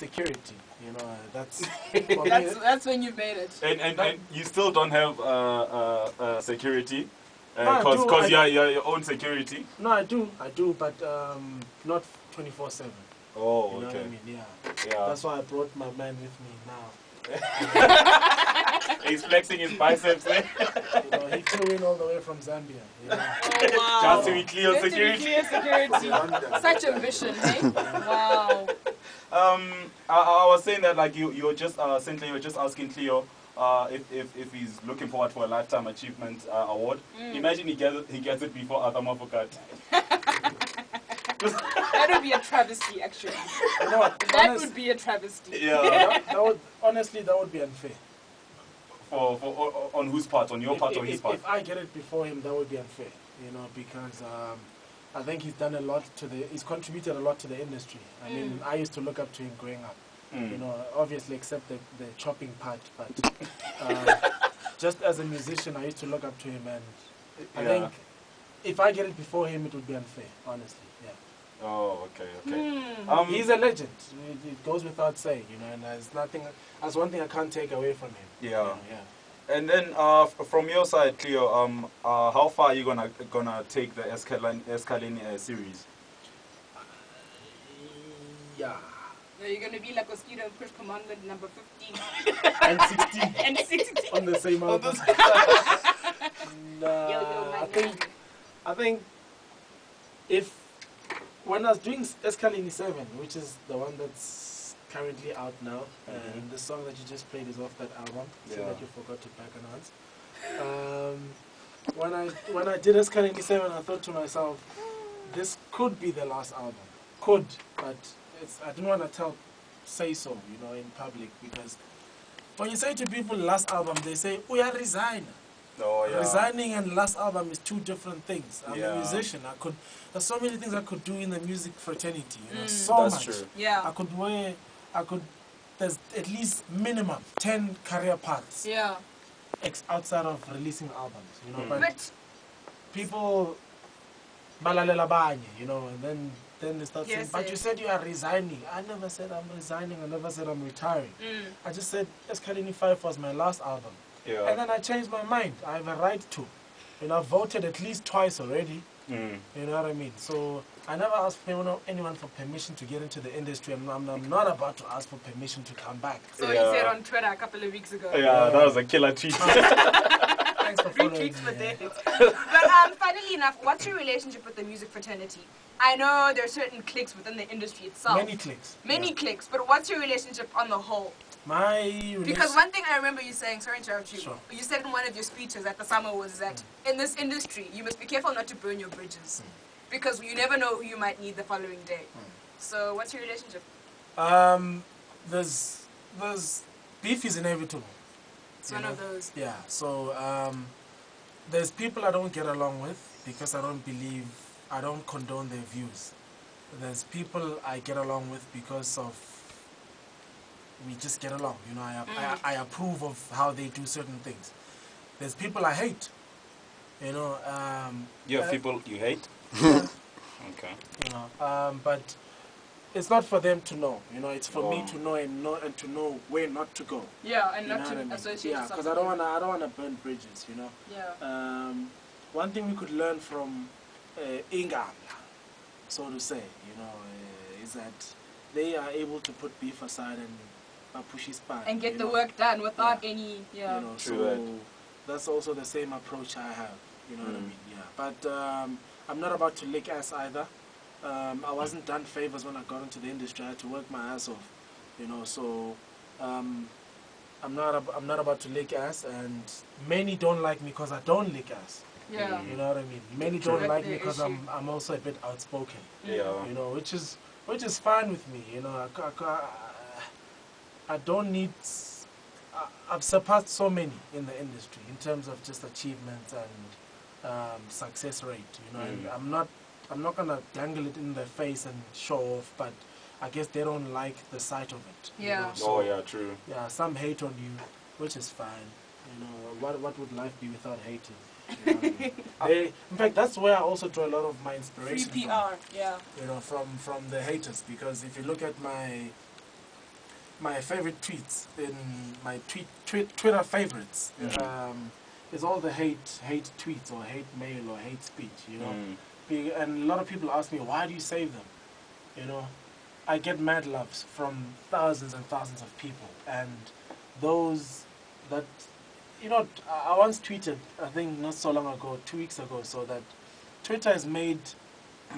security. You know, that's that's when you've made it. And you still don't have security, No, because you're your own security. No, I do, but not 24/7. Oh, you know okay. what I mean? Yeah. Yeah. That's why I brought my man with me now. He's flexing his biceps. Eh? You know, he flew in all the way from Zambia. You know? Oh, wow. Just to be clear security. Clear security. Such a vision, eh? Wow. I was saying that like you're just Sentle, you were just asking Cleo if he's looking forward for a lifetime achievement award. Imagine he gets it before Adam Avokat. That would be a travesty, actually. You know what? That would be a travesty. Yeah. that would, honestly, that would be unfair. For on whose part? On your part or his part? If I get it before him, that would be unfair. You know, because I think he's done a lot he's contributed a lot to the industry. I mean, I used to look up to him growing up. You know, obviously except the chopping part, but just as a musician, I used to look up to him, and I think if I get it before him, it would be unfair, honestly. Yeah. Oh, okay. He's a legend. It goes without saying, you know, and that's one thing I can't take away from him. Yeah. You know, yeah. And then from your side, Cleo, how far are you gonna take the Escalini series? Yeah. So you're gonna be like Mosquito and push commandment number 15 and 16 and 16 on the same album. I think if when I was doing Escalini 7, which is the one that's currently out now, and the song that you just played is off that album, so that you forgot to back announce. When I did Escalini 7, I thought to myself, this could be the last album. Could, but I don't want to say so, you know, in public, because when you say to people last album, they say, we are resigning. Oh, yeah. Resigning and last album is two different things. I'm Yeah. a musician. There's so many things I could do in the music fraternity. You know, That's much. true. Yeah. There's at least minimum 10 career paths. Yeah. Outside of releasing albums. You know, But people balalela banye, you know, and then they start saying, but you said you are resigning. I never said I'm resigning. I never said I'm retiring. I just said Escalini 5 was my last album. Yeah. And then I changed my mind. I have a right to. You know, I've voted at least twice already. You know what I mean? So I never asked anyone for permission to get into the industry. I'm not about to ask for permission to come back. So you said on Twitter a couple of weeks ago. Yeah, that was a killer tweet. Thanks for Free following tweets for me. this. But funnily enough, what's your relationship with the music fraternity? I know there are certain cliques within the industry itself. Many cliques. Many cliques, but what's your relationship on the whole? Because one thing I remember you saying, sorry to interrupt you, you said in one of your speeches at the summer was that in this industry, you must be careful not to burn your bridges. Because you never know who you might need the following day. So what's your relationship? There's beef is inevitable. It's one of those. Yeah, so there's people I don't get along with because I don't condone their views. There's people I get along with because of we just get along, you know, I approve of how they do certain things. There's people I hate, you know. You have people you hate? Yeah. Okay. You know, but it's not for them to know, you know, it's for me to know and to know where not to go. Yeah, and you not to associate yourself. because I don't wanna burn bridges, you know. Yeah. One thing we could learn from Ingala, so to say, you know, is that they are able to put beef aside and push his part. And get the work done without any, You know, so that's also the same approach I have, you know what I mean? Yeah. But I'm not about to lick ass either. I wasn't done favors when I got into the industry. I had to work my ass off, you know, so I'm not about to lick ass, and many don't like me because I don't lick ass. Yeah. You know what I mean? Many don't like me because I'm also a bit outspoken. Yeah. You know, which is fine with me. You know, I don't need. I've surpassed so many in the industry in terms of just achievements and success rate. You know, and I'm not gonna dangle it in their face and show off, but I guess they don't like the sight of it. Yeah. You know? So, yeah, true. Yeah, some hate on you, which is fine. You know, what would life be without haters? You know what I mean? In fact, that's where I also draw a lot of my inspiration Free PR, from, yeah. you know, from the haters, because if you look at my my favorite tweets in my Twitter favorites is all the hate tweets or hate mail or hate speech, you know. And a lot of people ask me, why do you save them? You know, I get mad loves from thousands and thousands of people, and those that, you know, I once tweeted, I think not so long ago, 2 weeks ago, so that Twitter has made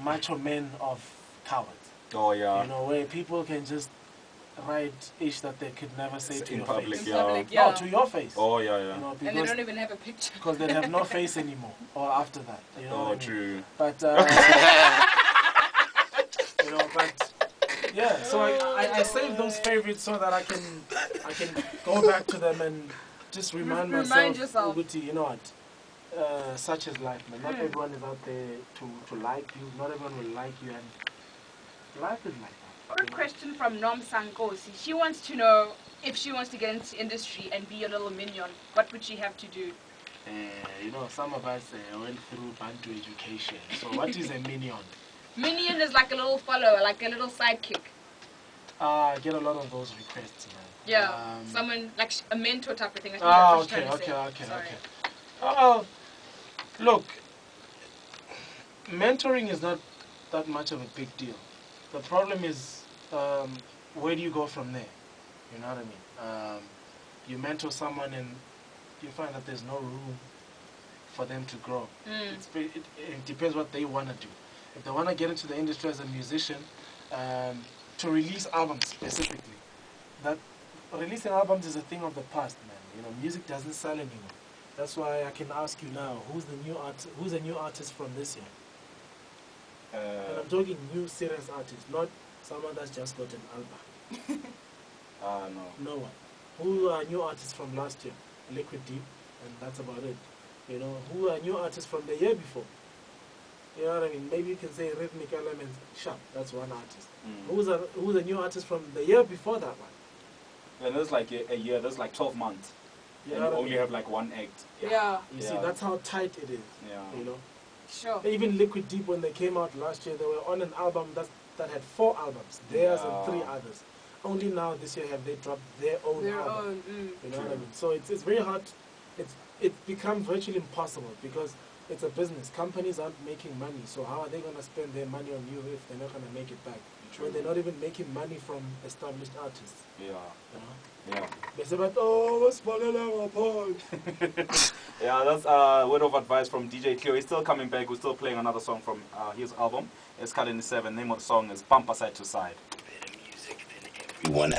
macho men of cowards. Oh yeah. You know, where people can just write ish that they could never say to your public, face. yeah. Public, yeah. No, to your face. Oh yeah, yeah. You know, and they don't even have a picture. Because they have no face anymore, or after that. You know what I mean? True. But you know, but yeah. So I save those favorites so that I can go back to them and just remind myself, Uguti, you know what? Such is life, man. Not everyone is out there to like you. Not everyone will like you, and life is like that. Quick question from Nom Sankosi. She wants to know if she wants to get into industry and be a little minion, what would she have to do? You know, some of us went through Part2 education. So what is a minion? Minion is like a little follower, like a little sidekick. I get a lot of those requests, man. Yeah, someone like a mentor type of thing. Okay. Look, mentoring is not that much of a big deal. The problem is, where do you go from there? You know what I mean? You mentor someone and you find that there's no room for them to grow. It depends what they want to do. If they want to get into the industry as a musician, to release albums specifically, that releasing albums is a thing of the past, man. You know, music doesn't sell anymore. That's why I can ask you now, who's a new artist from this year? And I'm talking new serious artist, not someone that's just got an album. No. No one. Who are new artists from last year? Liquid Deep, and that's about it. You know, who are new artists from the year before? You know what I mean? Maybe you can say Rhythmic Elements, Sharp, that's one artist. Who's a new artist from the year before that one? And there's like a year, there's like 12 months. You and you only have like one act. Yeah. You see, that's how tight it is. Yeah. You know? Sure. Even Liquid Deep, when they came out last year, they were on an album that had 4 albums, theirs and 3 others. Only now this year have they dropped their own album. You know what I mean? So it's very hard. It becomes virtually impossible because it's a business. Companies aren't making money, so how are they going to spend their money on you if they're not going to make it back? When they're not even making money from established artists. Yeah. You know? Yeah. They say, but what's Paul? Yeah, that's a word of advice from DJ Cleo. He's still coming back. We're still playing another song from his album. It's Calendar 7. Name of the song is Bumper Side to Side. One